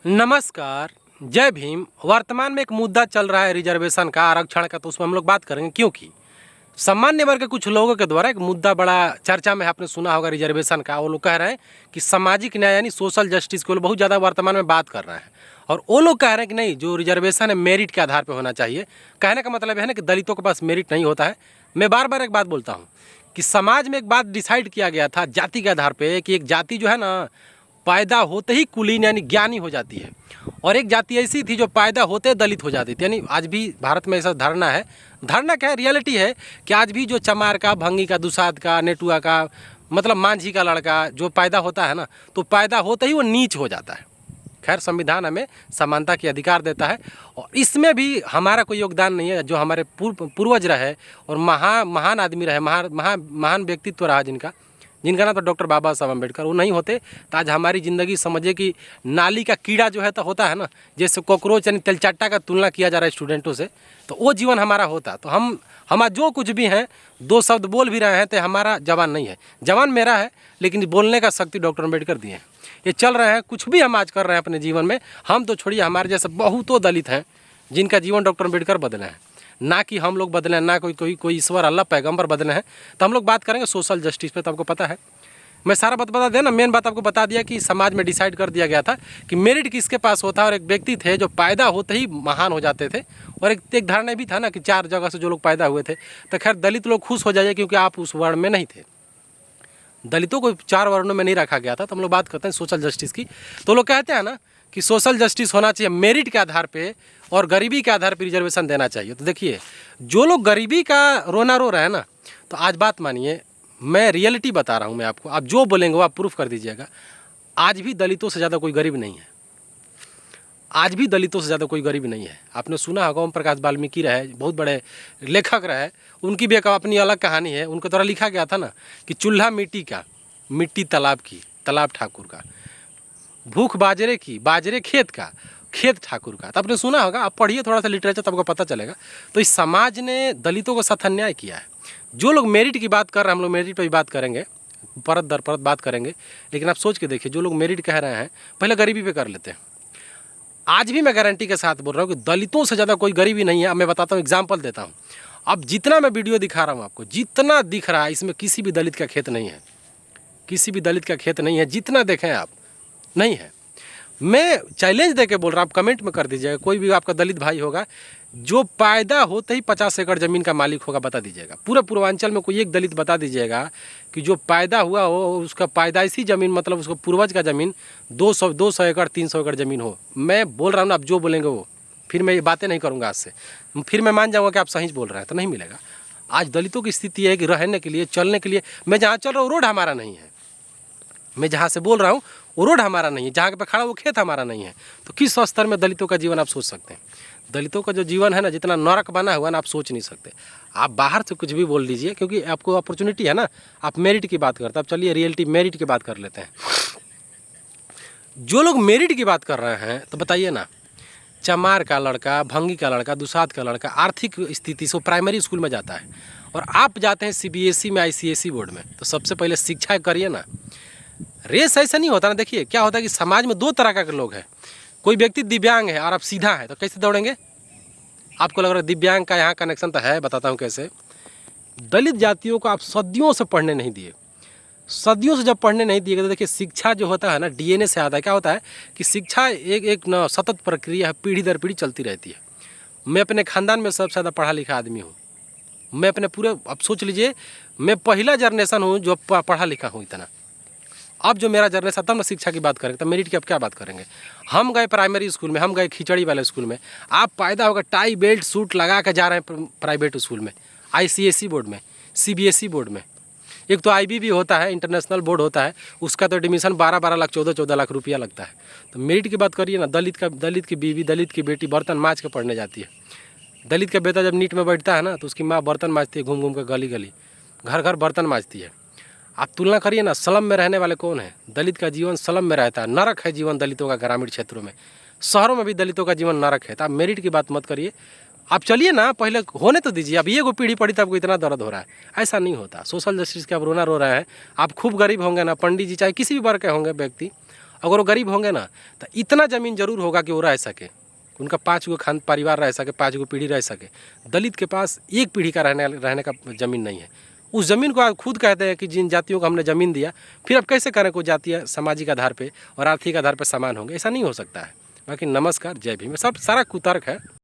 नमस्कार, जय भीम। वर्तमान में एक मुद्दा चल रहा है रिजर्वेशन का, आरक्षण का, तो उसमें हम लोग बात करेंगे क्योंकि सामान्य वर्ग के कुछ लोगों के द्वारा एक मुद्दा बड़ा चर्चा में है, आपने सुना होगा रिजर्वेशन का। वो लोग कह रहे हैं कि सामाजिक न्याय यानी सोशल जस्टिस को बहुत ज़्यादा वर्तमान में बात कर रहे हैं, और वो लोग कह रहे हैं कि नहीं, जो रिजर्वेशन है मेरिट के आधार पर होना चाहिए। कहने का मतलब है ना कि दलितों के पास मेरिट नहीं होता है। मैं बार बार एक बात बोलता हूँ कि समाज में एक बात डिसाइड किया गया था जाति के आधार पर कि एक जाति जो है ना पैदा होते ही कुलीन यानी ज्ञानी हो जाती है, और एक जाति ऐसी थी जो पैदा होते दलित हो जाती थी। यानी आज भी भारत में ऐसा धारणा है, धारणा क्या है, रियलिटी है कि आज भी जो चमार का, भंगी का, दुसाध का, नेटुआ का, मतलब मांझी का लड़का जो पैदा होता है ना, तो पैदा होते ही वो नीच हो जाता है। खैर, संविधान हमें समानता के अधिकार देता है, और इसमें भी हमारा कोई योगदान नहीं है। जो हमारे पूर्वज रहे और महान आदमी रहे, महान व्यक्तित्व रहा जिनका नाम तो डॉक्टर बाबा साहब अम्बेडकर, वो नहीं होते तो आज हमारी ज़िंदगी समझिए कि नाली का कीड़ा जो है तो होता है ना, जैसे कॉकरोच यानी तेलचट्टा का तुलना किया जा रहा है स्टूडेंटों से, तो वो जीवन हमारा होता। तो हम आज जो कुछ भी हैं, दो शब्द बोल भी रहे हैं तो हमारा जवान नहीं है। जवान मेरा है, लेकिन बोलने का शक्ति डॉक्टर अम्बेडकर दिए हैं। ये चल रहे हैं, कुछ भी हम आज कर रहे हैं अपने जीवन में, हम तो छोड़िए, हमारे जैसे बहुतों दलित हैं जिनका जीवन डॉक्टर अम्बेडकर बदले हैं, ना कि हम लोग बदले हैं, ना कोई ईश्वर अल्लाह पैगंबर बदले हैं। तो हम लोग बात करेंगे सोशल जस्टिस पे। तो आपको पता है, मैं सारा बात बता दिया ना, मेन बात आपको बता दिया कि समाज में डिसाइड कर दिया गया था कि मेरिट किसके पास होता है, और एक व्यक्ति थे जो पैदा होते ही महान हो जाते थे, और एक धारणा भी था ना कि 4 जगह से जो लोग पैदा हुए थे। तो खैर, दलित लोग खुश हो जाइए क्योंकि आप उस वर्ण में नहीं थे। दलितों को 4 वर्णों में नहीं रखा गया था। तो हम लोग बात करते हैं सोशल जस्टिस की। तो लोग कहते हैं ना कि सोशल जस्टिस होना चाहिए मेरिट के आधार पे और गरीबी के आधार पे रिजर्वेशन देना चाहिए। तो देखिए, जो लोग गरीबी का रोना रो रहे हैं ना, तो आज बात मानिए, मैं रियलिटी बता रहा हूँ मैं आपको। आप जो बोलेंगे वो आप प्रूफ कर दीजिएगा। आज भी दलितों से ज़्यादा कोई गरीब नहीं है। आज भी दलितों से ज़्यादा कोई गरीब नहीं है। आपने सुना होगा ओम प्रकाश वाल्मीकि रहे, बहुत बड़े लेखक रहे, उनकी भी एक अपनी अलग कहानी है। उनके द्वारा लिखा गया था ना कि चूल्हा मिट्टी का, मिट्टी तालाब की, तालाब ठाकुर का, भूख बाजरे की, बाजरे खेत का, खेत ठाकुर का। तो आपने सुना होगा, आप पढ़िए थोड़ा सा लिटरेचर तो आपको पता चलेगा। तो इस समाज ने दलितों को सख्त अन्याय किया है। जो लोग मेरिट की बात कर रहे हैं, हम लोग मेरिट पर भी बात करेंगे, परत दर परत बात करेंगे, लेकिन आप सोच के देखिए, जो लोग मेरिट कह रहे हैं पहले गरीबी पे कर लेते हैं। आज भी मैं गारंटी के साथ बोल रहा हूँ कि दलितों से ज़्यादा कोई गरीबी नहीं है। अब मैं बताता हूँ, एग्जाम्पल देता हूँ। अब जितना मैं वीडियो दिखा रहा हूँ आपको, जितना दिख रहा है, इसमें किसी भी दलित का खेत नहीं है, किसी भी दलित का खेत नहीं है। जितना देखें आप, नहीं है। मैं चैलेंज दे के बोल रहा हूँ, आप कमेंट में कर दीजिएगा, कोई भी आपका दलित भाई होगा जो पैदा होते ही 50 एकड़ ज़मीन का मालिक होगा, बता दीजिएगा। पूरा पूर्वांचल में कोई एक दलित बता दीजिएगा कि जो पैदा हुआ हो, उसका पैदाइशी ज़मीन, मतलब उसको पूर्वज का ज़मीन 200 एकड़ 300 एकड़ ज़मीन हो। मैं बोल रहा हूँ ना, आप जो बोलेंगे वो, फिर मैं ये बातें नहीं करूँगा आज से, फिर मैं मान जाऊँगा कि आप सही बोल रहे हैं, तो नहीं मिलेगा। आज दलितों की स्थिति है कि रहने के लिए, चलने के लिए, मैं जहाँ चल रहा हूँ रोड हमारा नहीं है, मैं जहाँ से बोल रहा हूँ वो रोड हमारा नहीं है, जहाँ पे खड़ा वो खेत हमारा नहीं है। तो किस स्तर में दलितों का जीवन आप सोच सकते हैं? दलितों का जो जीवन है ना, जितना नरक बना हुआ ना, आप सोच नहीं सकते। आप बाहर से कुछ भी बोल लीजिए, क्योंकि आपको अपॉर्चुनिटी है ना। आप मेरिट की बात करते हैं, अब चलिए रियलिटी मेरिट की बात कर लेते हैं। जो लोग मेरिट की बात कर रहे हैं, तो बताइए ना, चमार का लड़का, भंगी का लड़का, दुसाध का लड़का आर्थिक स्थिति से प्राइमरी स्कूल में जाता है, और आप जाते हैं CBSE में, ICSE बोर्ड में। तो सबसे पहले शिक्षा करिए ना। रेस ऐसा नहीं होता ना। देखिए क्या होता है कि समाज में 2 तरह के लोग हैं। कोई व्यक्ति दिव्यांग है और आप सीधा है, तो कैसे दौड़ेंगे? आपको लग रहा है दिव्यांग का यहाँ कनेक्शन तो है, बताता हूँ कैसे। दलित जातियों को आप सदियों से पढ़ने नहीं दिए। सदियों से जब पढ़ने नहीं दिए, तो देखिए शिक्षा जो होता है ना, DNA से आता है। क्या होता है कि शिक्षा एक न सतत प्रक्रिया है, पीढ़ी दर पीढ़ी चलती रहती है। मैं अपने खानदान में सबसे ज़्यादा पढ़ा लिखा आदमी हूँ। मैं अपने पूरे, अब सोच लीजिए, मैं पहला जनरेशन हूँ जो पढ़ा लिखा हूँ इतना। अब जो मेरा जनरेशन, तब ना शिक्षा की बात करेंगे, तो मेरिट की अब क्या बात करेंगे? हम गए प्राइमरी स्कूल में, हम गए खिचड़ी वाले स्कूल में। आप पैदा होकर टाई बेल्ट सूट लगा के जा रहे हैं प्राइवेट स्कूल में, ICSE बोर्ड में, CBSE बोर्ड में। एक तो IB भी होता है, इंटरनेशनल बोर्ड होता है, उसका तो एडमिशन 12-12 लाख 14-14 लाख रुपया लगता है। तो मेरिट की बात करिए ना, दलित की बीवी, दलित की बेटी बर्तन माँज के पढ़ने जाती है। दलित का बेटा जब नीट में बैठता है ना, तो उसकी माँ बर्तन माँजती है, घूम घूम कर, गली गली, घर घर बर्तन माँजती है। आप तुलना करिए ना, स्लम में रहने वाले कौन है? दलित का जीवन स्लम में रहता है, नरक है जीवन दलितों का ग्रामीण क्षेत्रों में। शहरों में भी दलितों का जीवन नरक है। तो आप मेरिट की बात मत करिए, आप चलिए ना, पहले होने तो दीजिए। अब ये को पीढ़ी पड़ी तो आपको इतना दर्द हो रहा है, ऐसा नहीं होता। सोशल जस्टिस के आप रोना रो रहे हैं। आप खूब गरीब होंगे ना, पंडित जी चाहे किसी भी वर्ग के होंगे व्यक्ति, अगर वो गरीब होंगे ना तो इतना ज़मीन जरूर होगा कि वो रह सके, उनका 5 गो खान परिवार रह सके, 5 गो पीढ़ी रह सके। दलित के पास एक पीढ़ी का रहने का ज़मीन नहीं है। उस ज़मीन को आप खुद कहते हैं कि जिन जातियों को हमने ज़मीन दिया, फिर अब कैसे करें कोई जातीय सामाजिक आधार पे और आर्थिक आधार पे समान होंगे? ऐसा नहीं हो सकता है। बाकी नमस्कार, जय भीम। सब सारा कुतर्क है।